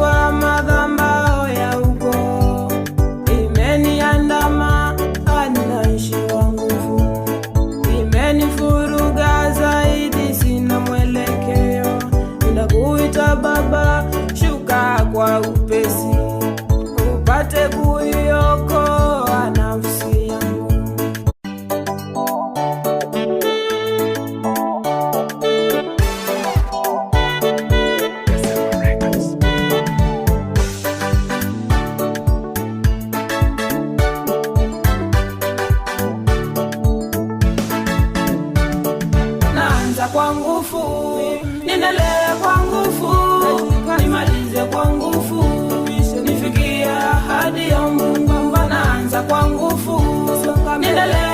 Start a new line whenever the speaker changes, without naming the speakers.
Najua madhabahu ya ukoo imeniandama, naishiwa nguvu, imenifuruga zaidi, sina mwelekeo. Ninakuita Baba, shuka kwa upesi, upate kuiokoa nafsi yangu. Naanza kwa nguvu, niendelee kwa nguvu, nimalize kwa nguvu, nifikie ahadi ya Mungu. Naanza kwa nguvu, niendelee